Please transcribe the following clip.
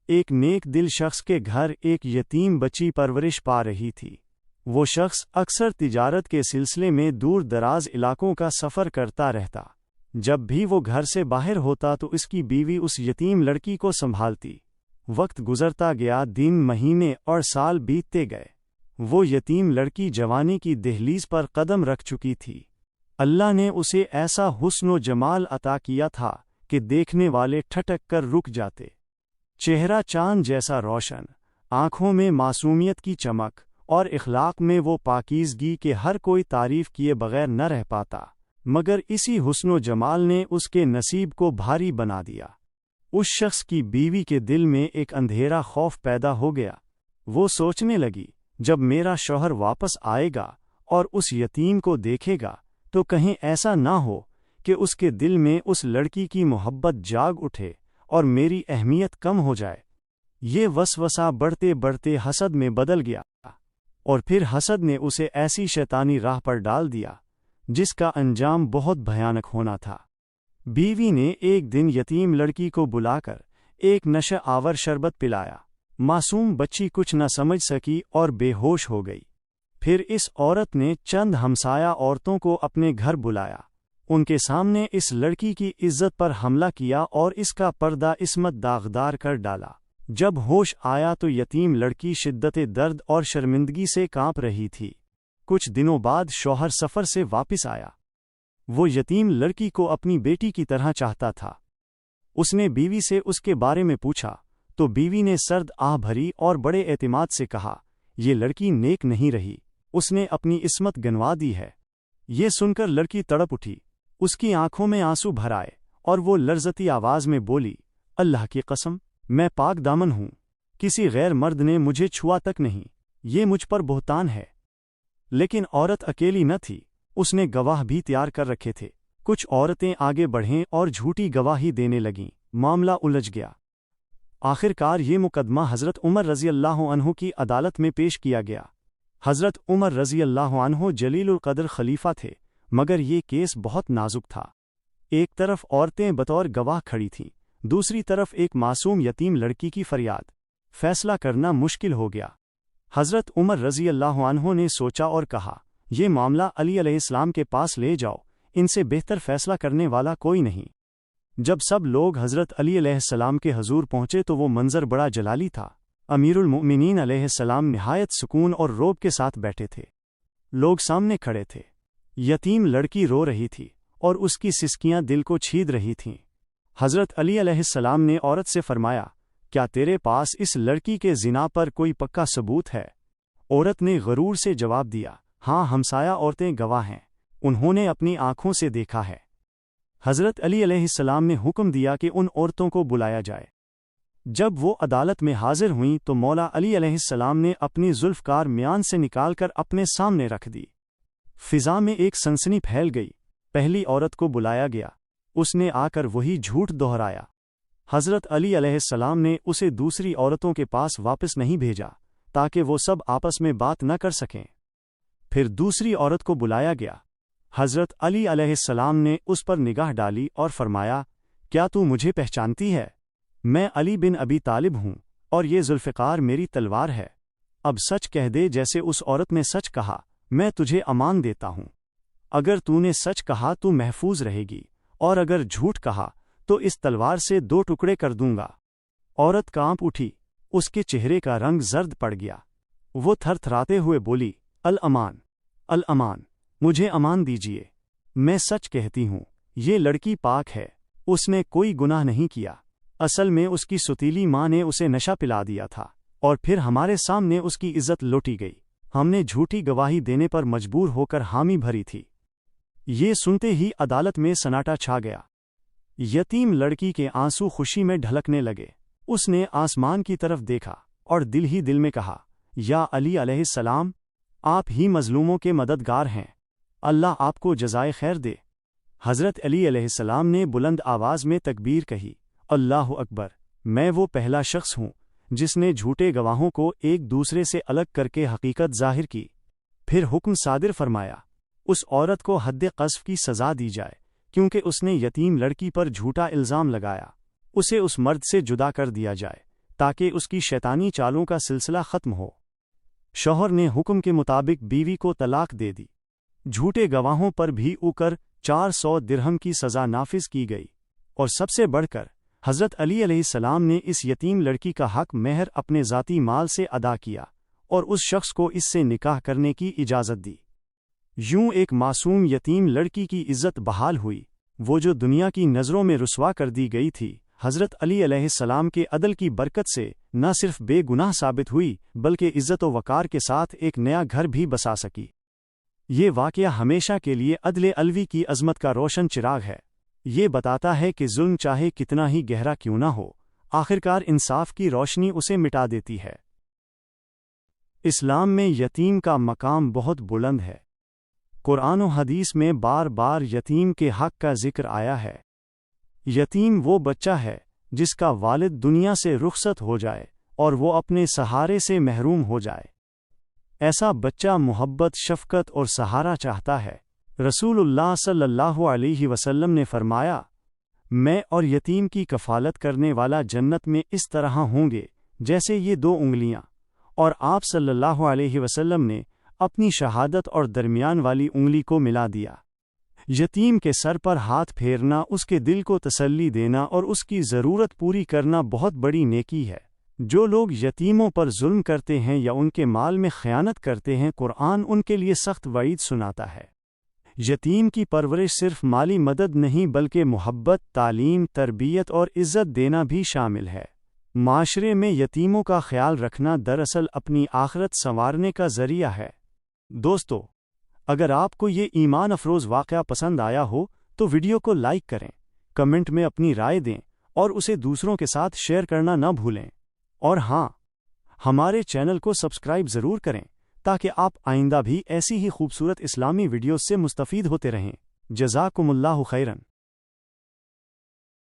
ایک نیک دل شخص کے گھر ایک یتیم بچی پرورش پا رہی تھی۔ وہ شخص اکثر تجارت کے سلسلے میں دور دراز علاقوں کا سفر کرتا رہتا۔ جب بھی وہ گھر سے باہر ہوتا تو اس کی بیوی اس یتیم لڑکی کو سنبھالتی۔ وقت گزرتا گیا، دن، مہینے اور سال بیتتے گئے۔ وہ یتیم لڑکی جوانی کی دہلیز پر قدم رکھ چکی تھی۔ اللہ نے اسے ایسا حسن و جمال عطا کیا تھا کہ دیکھنے والے ٹھٹک کر رک جاتے۔ چہرہ چاند جیسا روشن، آنکھوں میں معصومیت کی چمک اور اخلاق میں وہ پاکیزگی کہ ہر کوئی تعریف کیے بغیر نہ رہ پاتا، مگر اسی حسن و جمال نے اس کے نصیب کو بھاری بنا دیا۔ اس شخص کی بیوی کے دل میں ایک اندھیرا خوف پیدا ہو گیا۔ وہ سوچنے لگی، جب میرا شوہر واپس آئے گا اور اس یتیم کو دیکھے گا تو کہیں ایسا نہ ہو کہ اس کے دل میں اس لڑکی کی محبت جاگ اٹھے اور میری اہمیت کم ہو جائے۔ یہ وسوسہ بڑھتے بڑھتے حسد میں بدل گیا، اور پھر حسد نے اسے ایسی شیطانی راہ پر ڈال دیا جس کا انجام بہت بھیانک ہونا تھا۔ بیوی نے ایک دن یتیم لڑکی کو بلا کر ایک نشہ آور شربت پلایا۔ معصوم بچی کچھ نہ سمجھ سکی اور بے ہوش ہو گئی۔ پھر اس عورت نے چند ہمسایہ عورتوں کو اپنے گھر بلایا۔ ان کے سامنے اس لڑکی کی عزت پر حملہ کیا اور اس کا پردہ عصمت داغدار کر ڈالا۔ جب ہوش آیا تو یتیم لڑکی شدت درد اور شرمندگی سے کانپ رہی تھی۔ کچھ دنوں بعد شوہر سفر سے واپس آیا۔ وہ یتیم لڑکی کو اپنی بیٹی کی طرح چاہتا تھا۔ اس نے بیوی سے اس کے بارے میں پوچھا تو بیوی نے سرد آہ بھری اور بڑے اعتماد سے کہا، یہ لڑکی نیک نہیں رہی، اس نے اپنی عصمت گنوا دی ہے۔ یہ سن کر لڑکی تڑپ اٹھی، اس کی آنکھوں میں آنسو بھر آئے اور وہ لرزتی آواز میں بولی، اللہ کی قسم، میں پاک دامن ہوں، کسی غیر مرد نے مجھے چھوا تک نہیں، یہ مجھ پر بہتان ہے۔ لیکن عورت اکیلی نہ تھی، اس نے گواہ بھی تیار کر رکھے تھے۔ کچھ عورتیں آگے بڑھیں اور جھوٹی گواہی دینے لگیں، معاملہ الجھ گیا۔ آخر کار یہ مقدمہ حضرت عمر رضی اللہ عنہ کی عدالت میں پیش کیا گیا۔ حضرت عمر رضی اللہ عنہ جلیل القدر خلیفہ تھے، مگر یہ کیس بہت نازک تھا۔ ایک طرف عورتیں بطور گواہ کھڑی تھیں، دوسری طرف ایک معصوم یتیم لڑکی کی فریاد۔ فیصلہ کرنا مشکل ہو گیا۔ حضرت عمر رضی اللہ عنہ نے سوچا اور کہا، یہ معاملہ علی علیہ السلام کے پاس لے جاؤ، ان سے بہتر فیصلہ کرنے والا کوئی نہیں۔ جب سب لوگ حضرت علی علیہ السلام کے حضور پہنچے تو وہ منظر بڑا جلالی تھا۔ امیر المؤمنین علیہ السلام نہایت سکون اور روب کے ساتھ بیٹھے تھے۔ لوگ سامنے کھڑے تھے۔ یتیم لڑکی رو رہی تھی اور اس کی سسکیاں دل کو چھید رہی تھیں۔ حضرت علی علیہ السلام نے عورت سے فرمایا، کیا تیرے پاس اس لڑکی کے زنا پر کوئی پکا ثبوت ہے؟ عورت نے غرور سے جواب دیا، ہاں، ہمسایہ عورتیں گواہ ہیں، انہوں نے اپنی آنکھوں سے دیکھا ہے۔ حضرت علی علیہ السلام نے حکم دیا کہ ان عورتوں کو بلایا جائے۔ جب وہ عدالت میں حاضر ہوئیں تو مولا علی علیہ السلام نے اپنی زلفکار میان سے نکال کر اپنے سامنے رکھ دی۔ فضا میں ایک سنسنی پھیل گئی۔ پہلی عورت کو بلایا گیا، اس نے آ کر وہی جھوٹ دہرایا۔ حضرت علی علیہ السلام نے اسے دوسری عورتوں کے پاس واپس نہیں بھیجا تاکہ وہ سب آپس میں بات نہ کر سکیں۔ پھر دوسری عورت کو بلایا گیا۔ حضرت علی علیہ السلام نے اس پر نگاہ ڈالی اور فرمایا، کیا تو مجھے پہچانتی ہے؟ میں علی بن ابی طالب ہوں اور یہ ذوالفقار میری تلوار ہے۔ اب سچ کہہ دے جیسے اس عورت نے سچ کہا، میں تجھے امان دیتا ہوں۔ اگر تو نے سچ کہا تو محفوظ رہے گی، اور اگر جھوٹ کہا تو اس تلوار سے 2 ٹکڑے کر دوں گا۔ عورت کانپ اٹھی، اس کے چہرے کا رنگ زرد پڑ گیا۔ وہ تھر تھراتے ہوئے بولی، الامان، الامان، مجھے امان دیجیے، میں سچ کہتی ہوں، یہ لڑکی پاک ہے، اس نے کوئی گناہ نہیں کیا۔ اصل میں اس کی ستیلی ماں نے اسے نشہ پلا دیا تھا، اور پھر ہمارے سامنے اس کی عزت لوٹی گئی۔ ہم نے جھوٹی گواہی دینے پر مجبور ہو کر حامی بھری تھی۔ یہ سنتے ہی عدالت میں سناٹا چھا گیا۔ یتیم لڑکی کے آنسو خوشی میں ڈھلکنے لگے۔ اس نے آسمان کی طرف دیکھا اور دل ہی دل میں کہا، یا علی علیہ السلام، آپ ہی مظلوموں کے مددگار ہیں، اللہ آپ کو جزائے خیر دے۔ حضرت علی علیہ السلام نے بلند آواز میں تکبیر کہی، اللہ اکبر، میں وہ پہلا شخص ہوں جس نے جھوٹے گواہوں کو ایک دوسرے سے الگ کر کے حقیقت ظاہر کی۔ پھر حکم صادر فرمایا، اس عورت کو حد قذف کی سزا دی جائے، کیونکہ اس نے یتیم لڑکی پر جھوٹا الزام لگایا۔ اسے اس مرد سے جدا کر دیا جائے تاکہ اس کی شیطانی چالوں کا سلسلہ ختم ہو۔ شوہر نے حکم کے مطابق بیوی کو طلاق دے دی۔ جھوٹے گواہوں پر بھی اوپر 400 درہم کی سزا نافذ کی گئی، اور سب سے بڑھ کر حضرت علی علیہ السلام نے اس یتیم لڑکی کا حق مہر اپنے ذاتی مال سے ادا کیا اور اس شخص کو اس سے نکاح کرنے کی اجازت دی۔ یوں ایک معصوم یتیم لڑکی کی عزت بحال ہوئی، وہ جو دنیا کی نظروں میں رسوا کر دی گئی تھی۔ حضرت علی علیہ السلام کے عدل کی برکت سے نہ صرف بے گناہ ثابت ہوئی بلکہ عزت و وقار کے ساتھ ایک نیا گھر بھی بسا سکی۔ یہ واقعہ ہمیشہ کے لیے عدل علوی کی عظمت کا روشن چراغ ہے۔ یہ بتاتا ہے کہ ظلم چاہے کتنا ہی گہرا کیوں نہ ہو، آخرکار انصاف کی روشنی اسے مٹا دیتی ہے۔ اسلام میں یتیم کا مقام بہت بلند ہے۔ قرآن و حدیث میں بار بار یتیم کے حق کا ذکر آیا ہے۔ یتیم وہ بچہ ہے جس کا والد دنیا سے رخصت ہو جائے اور وہ اپنے سہارے سے محروم ہو جائے۔ ایسا بچہ محبت، شفقت اور سہارا چاہتا ہے۔ رسول اللہ صلی اللہ علیہ وسلم نے فرمایا، میں اور یتیم کی کفالت کرنے والا جنت میں اس طرح ہوں گے جیسے یہ 2 انگلیاں، اور آپ صلی اللہ علیہ وسلم نے اپنی شہادت اور درمیان والی انگلی کو ملا دیا۔ یتیم کے سر پر ہاتھ پھیرنا، اس کے دل کو تسلی دینا اور اس کی ضرورت پوری کرنا بہت بڑی نیکی ہے۔ جو لوگ یتیموں پر ظلم کرتے ہیں یا ان کے مال میں خیانت کرتے ہیں، قرآن ان کے لیے سخت وعید سناتا ہے۔ یتیم کی پرورش صرف مالی مدد نہیں بلکہ محبت، تعلیم، تربیت اور عزت دینا بھی شامل ہے۔ معاشرے میں یتیموں کا خیال رکھنا دراصل اپنی آخرت سنوارنے کا ذریعہ ہے۔ دوستو، اگر آپ کو یہ ایمان افروز واقعہ پسند آیا ہو تو ویڈیو کو لائک کریں، کمنٹ میں اپنی رائے دیں اور اسے دوسروں کے ساتھ شیئر کرنا نہ بھولیں۔ اور ہاں، ہمارے چینل کو سبسکرائب ضرور کریں تاکہ آپ آئندہ بھی ایسی ہی خوبصورت اسلامی ویڈیوز سے مستفید ہوتے رہیں۔ جزاکم اللہ خیرن۔